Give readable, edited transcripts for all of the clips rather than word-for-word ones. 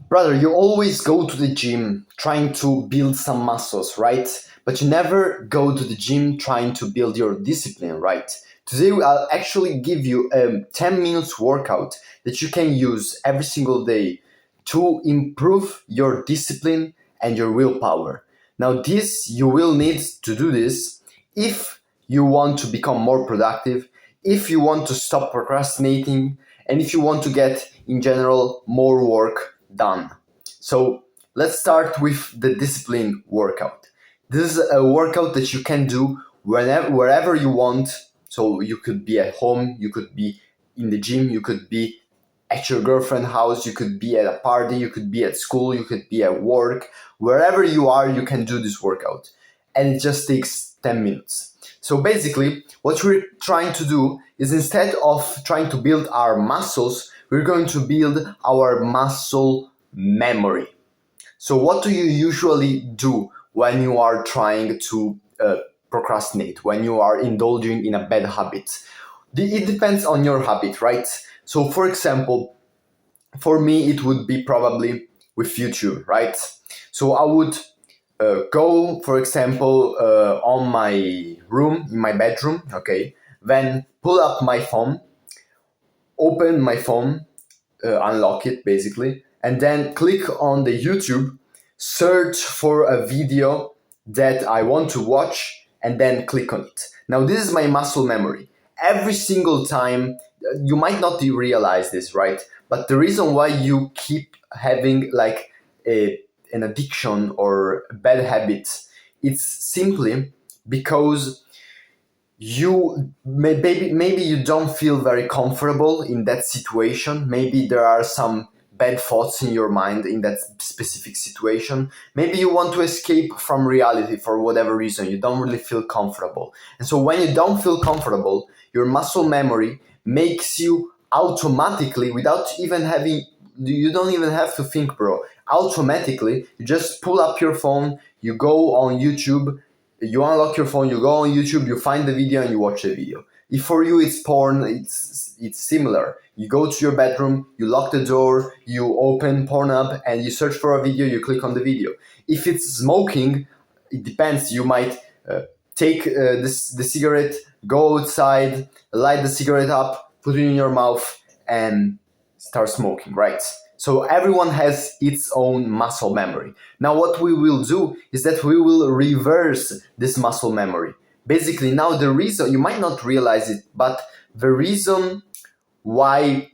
Brother, you always go to the gym trying to build some muscles, right? But you never go to the gym trying to build your discipline, right? Today, I'll actually give you a 10 minutes workout that you can use every single day to improve your discipline and your willpower. Now, this you will need to do this if you want to become more productive, if you want to stop procrastinating, and if you want to get, in general, more work done. So let's start with the discipline workout. This is a workout that you can do wherever you want. So you could be at home, you could be in the gym, you could be at your girlfriend's house, you could be at a party, you could be at school, you could be at work. Wherever you are, you can do this workout. And it just takes 10 minutes. So basically, what we're trying to do is, instead of trying to build our muscles, we're going to build our muscle memory. So what do you usually do when you are trying to procrastinate, when you are indulging in a bad habit? It depends on your habit, right? So for example, for me, it would be probably with YouTube, right? So I would go, for example, on my room, in my bedroom, okay, then pull up my phone, open my phone, unlock it basically, and then click on the YouTube, search for a video that I want to watch, and then click on it. Now, this is my muscle memory. Every single time, you might not realize this, right? But the reason why you keep having like an addiction or bad habits, it's simply because maybe you don't feel very comfortable in that situation. Maybe there are some bad thoughts in your mind in that specific situation. Maybe you want to escape from reality for whatever reason. You don't really feel comfortable. And so when you don't feel comfortable, your muscle memory makes you automatically, without even having, you don't even have to think, bro. Automatically, you just pull up your phone, you go on YouTube, you unlock your phone, you go on YouTube, you find the video and you watch the video. If for you it's porn, it's similar. You go to your bedroom, you lock the door, you open Pornhub and you search for a video, you click on the video. If it's smoking, it depends. You might take the cigarette, go outside, light the cigarette up, put it in your mouth and start smoking, right? So everyone has its own muscle memory. Now what we will do is that we will reverse this muscle memory. Basically, now the reason, you might not realize it, but the reason why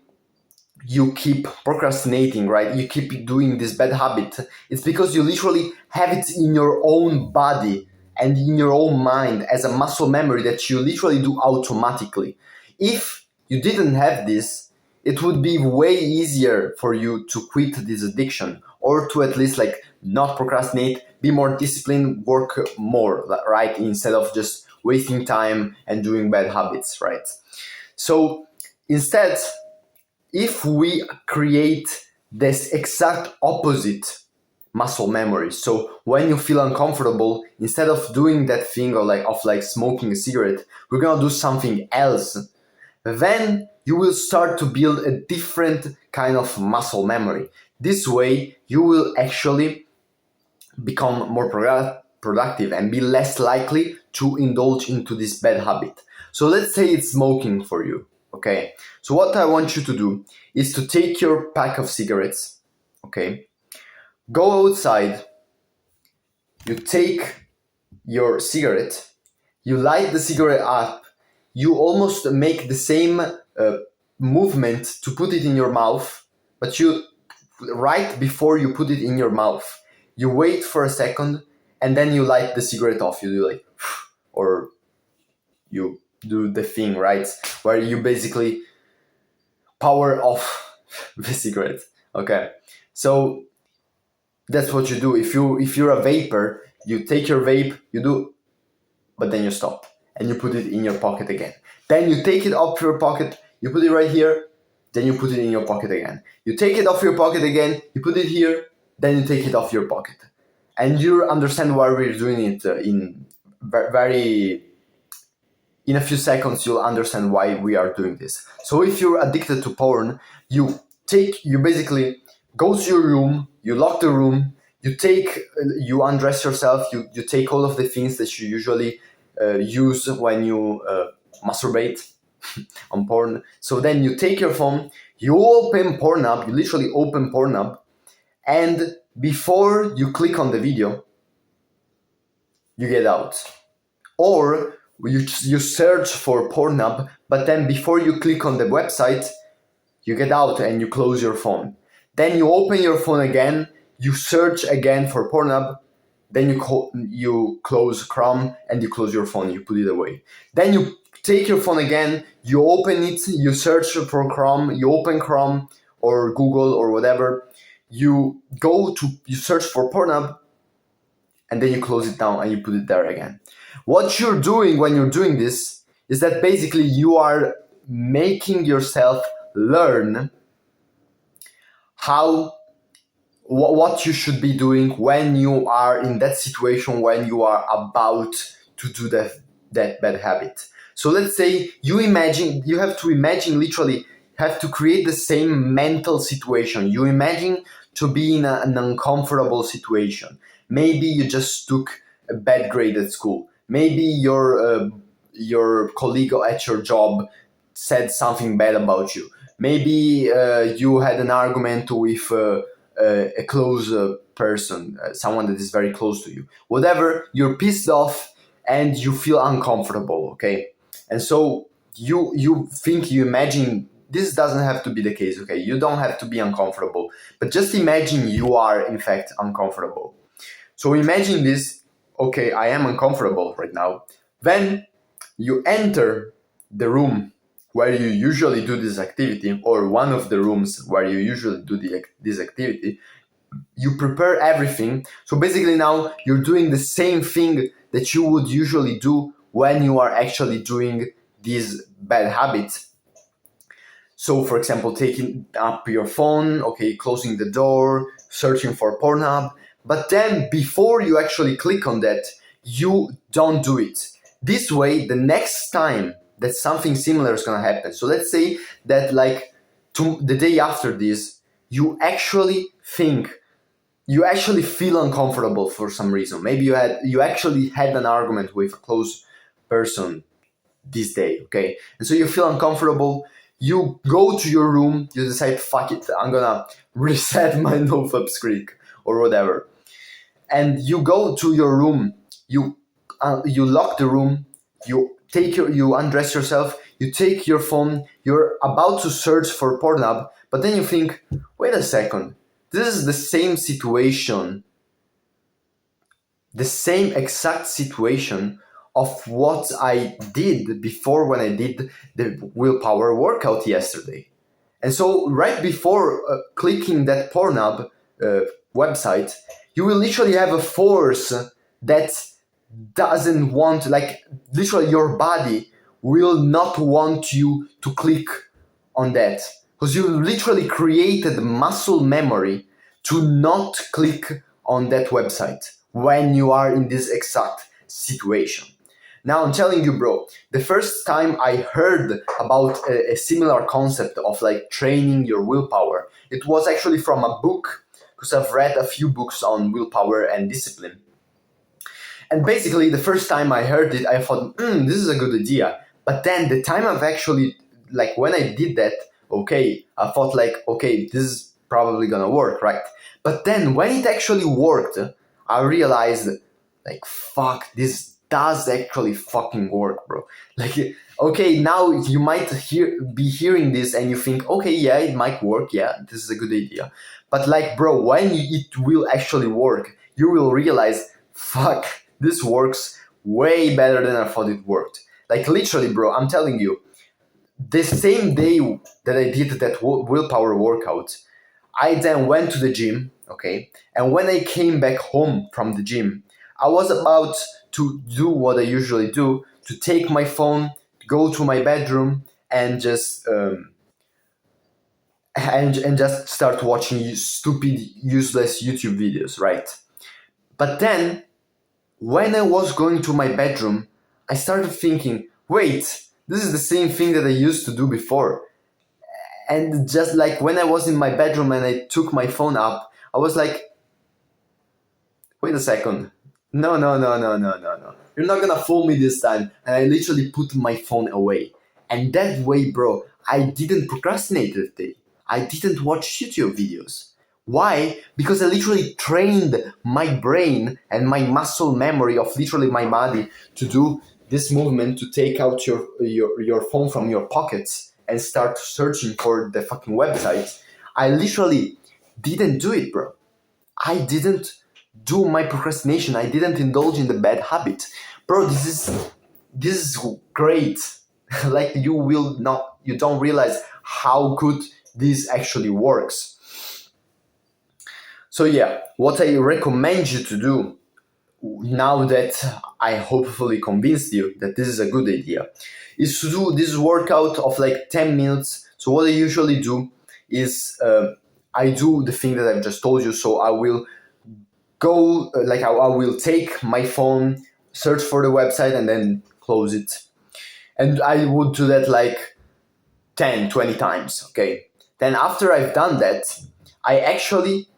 you keep procrastinating, right? You keep doing this bad habit. It's because you literally have it in your own body and in your own mind as a muscle memory that you literally do automatically. If you didn't have this, it would be way easier for you to quit this addiction, or to at least like not procrastinate, be more disciplined, work more, right? Instead of just wasting time and doing bad habits, right? So instead, if we create this exact opposite muscle memory, so when you feel uncomfortable, instead of doing that thing or like smoking a cigarette, we're gonna do something else, then you will start to build a different kind of muscle memory. This way, you will actually become more productive and be less likely to indulge into this bad habit. So let's say it's smoking for you, okay? So what I want you to do is to take your pack of cigarettes, okay? Go outside, you take your cigarette, you light the cigarette up, you almost make the same movement to put it in your mouth, but you, right before you put it in your mouth, you wait for a second and then you light the cigarette off. You do like, or you do the thing, right? Where you basically power off the cigarette. Okay. So that's what you do. If you're a vapor, you take your vape, you do, but then you stop and you put it in your pocket again. Then you take it off your pocket, you put it right here, then you put it in your pocket again. You take it off your pocket again, you put it here, then you take it off your pocket. And you understand why we're doing it in a few seconds. You'll understand why we are doing this. So if you're addicted to porn, you basically go to your room, you lock the room, you undress yourself, you take all of the things that you usually use when you masturbate on porn. So then you take your phone, you open Pornhub, you literally open Pornhub, and before you click on the video, you get out. Or you search for Pornhub, but then before you click on the website, you get out and you close your phone. Then you open your phone again, you search again for Pornhub, then you close Chrome and you close your phone, you put it away. Then you take your phone again, you open it, you search for Chrome, you open Chrome or Google or whatever, you search for Pornhub, and then you close it down and you put it there again. What you're doing when you're doing this is that basically you are making yourself learn what you should be doing when you are in that situation, when you are about to do that bad habit. So let's say you have to create the same mental situation. You imagine to be in an uncomfortable situation. Maybe you just took a bad grade at school. Maybe your colleague at your job said something bad about you. Maybe you had an argument with a close person, someone that is very close to you. Whatever, you're pissed off and you feel uncomfortable, okay? And so you imagine, this doesn't have to be the case, okay? You don't have to be uncomfortable, but just imagine you are in fact uncomfortable. So imagine this, okay, I am uncomfortable right now. Then you enter the room where you usually do this activity, or one of the rooms where you usually do this activity. You prepare everything. So basically now you're doing the same thing that you would usually do when you are actually doing these bad habits. So for example, taking up your phone, okay, closing the door, searching for Pornhub. But then before you actually click on that, you don't do it. This way, the next time that something similar is going to happen. So let's say that the day after this, you actually feel uncomfortable for some reason. Maybe you actually had an argument with a close person this day, okay? And so you feel uncomfortable. You go to your room, you decide, fuck it, I'm gonna reset my nofap streak or whatever. And you go to your room, you lock the room, you undress yourself, you take your phone, you're about to search for Pornhub, but then you think, wait a second, this is the same situation, the same exact situation of what I did before when I did the willpower workout yesterday. And so right before clicking that Pornhub website, you will literally have a force that doesn't want, literally your body will not want you to click on that, because you literally created muscle memory to not click on that website when you are in this exact situation. Now I'm telling you, bro, the first time I heard about a similar concept of training your willpower, it was actually from a book, because I've read a few books on willpower and discipline. And basically, the first time I heard it, I thought, this is a good idea. But then the time I've actually, when I did that, okay, I thought okay, this is probably gonna work, right? But then when it actually worked, I realized, fuck, this does actually fucking work, bro. Okay, now you might be hearing this and you think, okay, yeah, it might work, yeah, this is a good idea. But bro, when it will actually work, you will realize, fuck, this works way better than I thought it worked. Literally, bro, I'm telling you, the same day that I did that willpower workout, I then went to the gym, okay? And when I came back home from the gym, I was about to do what I usually do, to take my phone, go to my bedroom, and just just start watching stupid, useless YouTube videos, right? But then, when I was going to my bedroom, I started thinking, wait, this is the same thing that I used to do before. And just like when I was in my bedroom and I took my phone up, I was like, wait a second. No, no, no, no, no, no, no. You're not gonna fool me this time. And I literally put my phone away. And that way, bro, I didn't procrastinate that day. I didn't watch YouTube videos. Why? Because I literally trained my brain and my muscle memory of literally my body to do this movement, to take out your phone from your pockets and start searching for the fucking website. I literally didn't do it, bro. I didn't do my procrastination. I didn't indulge in the bad habit. Bro, this is great. Like you don't realize how good this actually works. So yeah, what I recommend you to do, now that I hopefully convinced you that this is a good idea, is to do this workout of like 10 minutes. So what I usually do is I do the thing that I've just told you. So I will go, I will take my phone, search for the website, and then close it. And I would do that like 10, 20 times, okay? Then after I've done that, I actually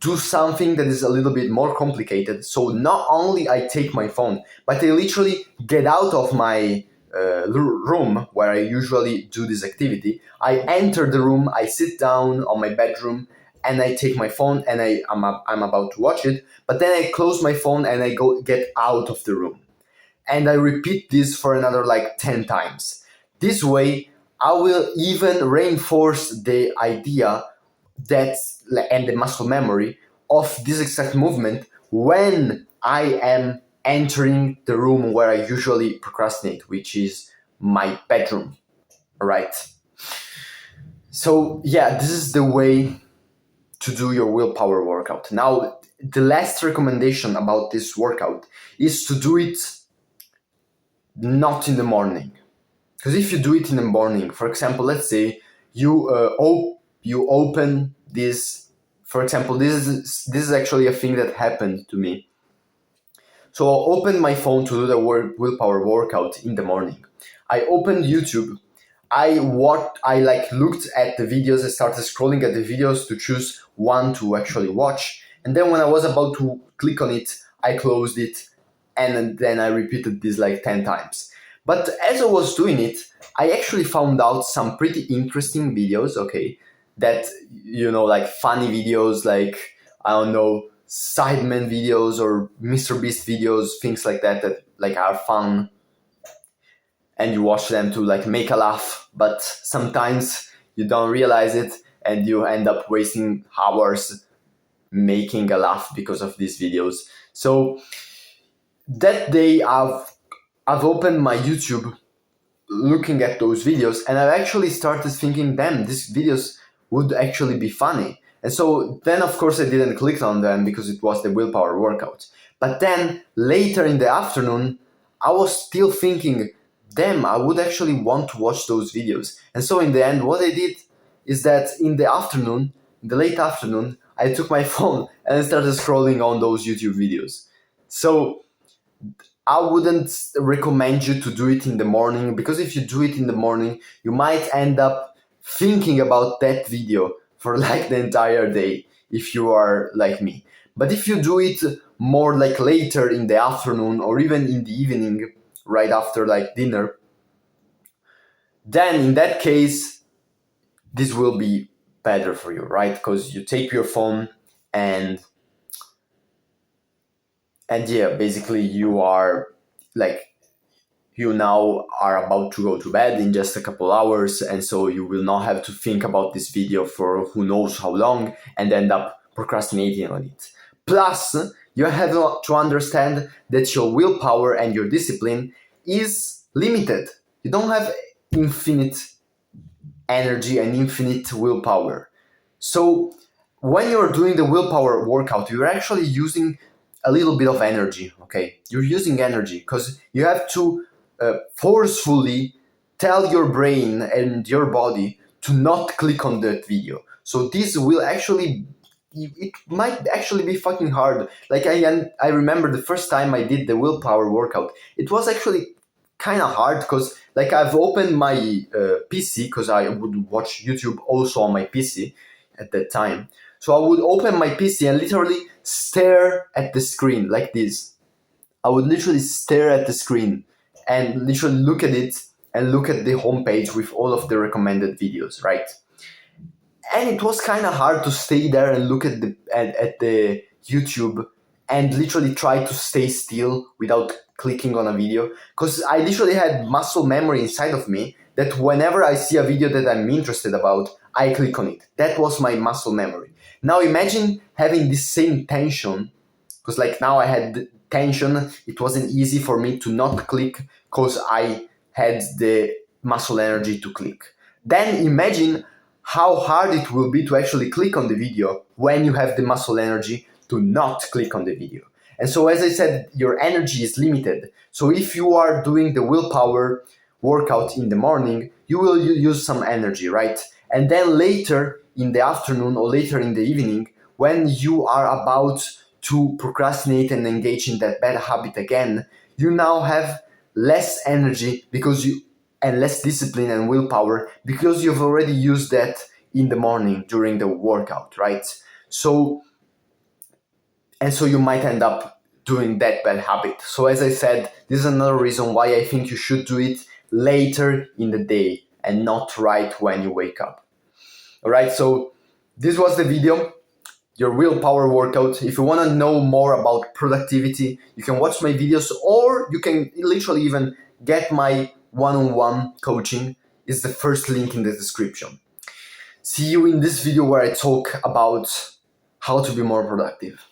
do something that is a little bit more complicated. So not only I take my phone, but I literally get out of my room where I usually do this activity. I enter the room, I sit down on my bedroom, and I take my phone and I'm about to watch it. But then I close my phone and I get out of the room. And I repeat this for another like 10 times. This way, I will even reinforce the idea that and the muscle memory of this exact movement when I am entering the room where I usually procrastinate, which is my bedroom. Right? So yeah, this is the way to do your willpower workout. Now, the last recommendation about this workout is to do it not in the morning. Because if you do it in the morning, for example, let's say you open this. For example, this is actually a thing that happened to me. So I opened my phone to do the willpower workout in the morning. I opened YouTube. I looked at the videos. I started scrolling at the videos to choose one to actually watch. And then when I was about to click on it, I closed it, and then I repeated this like 10 times. But as I was doing it, I actually found out some pretty interesting videos, okay, that, like funny videos, like, I don't know, Sidemen videos or Mr. Beast videos, things like that like are fun. And you watch them to like make a laugh, but sometimes you don't realize it and you end up wasting hours making a laugh because of these videos. So that day I've opened my YouTube looking at those videos, and I've actually started thinking, damn, these videos would actually be funny. And so then of course I didn't click on them because it was the willpower workout. But then later in the afternoon, I was still thinking, damn, I would actually want to watch those videos. And so in the end, what I did is that in the late afternoon, I took my phone and I started scrolling on those YouTube videos. So I wouldn't recommend you to do it in the morning, because if you do it in the morning, you might end up thinking about that video for like the entire day if you are like me. But if you do it more like later in the afternoon or even in the evening, right after like dinner, then in that case, this will be better for you, right? Because you take your phone and yeah, basically you are like, you now are about to go to bed in just a couple hours, and so you will not have to think about this video for who knows how long and end up procrastinating on it. Plus, you have to understand that your willpower and your discipline is limited. You don't have infinite energy and infinite willpower. So when you're doing the willpower workout, you're actually using a little bit of energy, okay? You're using energy because you have to forcefully tell your brain and your body to not click on that video. So this will actually, it might actually be fucking hard. Like I remember the first time I did the willpower workout, it was actually kind of hard because like I've opened my PC because I would watch YouTube also on my PC at that time. So I would open my PC and literally stare at the screen like this. I would literally stare at the screen and literally look at it and look at the homepage with all of the recommended videos, right? And it was kind of hard to stay there and look at the YouTube and literally try to stay still without clicking on a video, because I literally had muscle memory inside of me that whenever I see a video that I'm interested about, I click on it. That was my muscle memory. Now imagine having this same tension, because like now I had tension, it wasn't easy for me to not click because I had the muscle energy to click. Then imagine how hard it will be to actually click on the video when you have the muscle energy to not click on the video. And so, as I said, your energy is limited. So if you are doing the willpower workout in the morning, you will use some energy, right? And then later in the afternoon or later in the evening, when you are about to procrastinate and engage in that bad habit again, you now have less energy and less discipline and willpower because you've already used that in the morning during the workout, right? So you might end up doing that bad habit. So as I said, this is another reason why I think you should do it later in the day and not right when you wake up. All right, so this was the video, your willpower workout. If you want to know more about productivity, you can watch my videos, or you can literally even get my one-on-one coaching. Is the first link in the description. See you in this video where I talk about how to be more productive.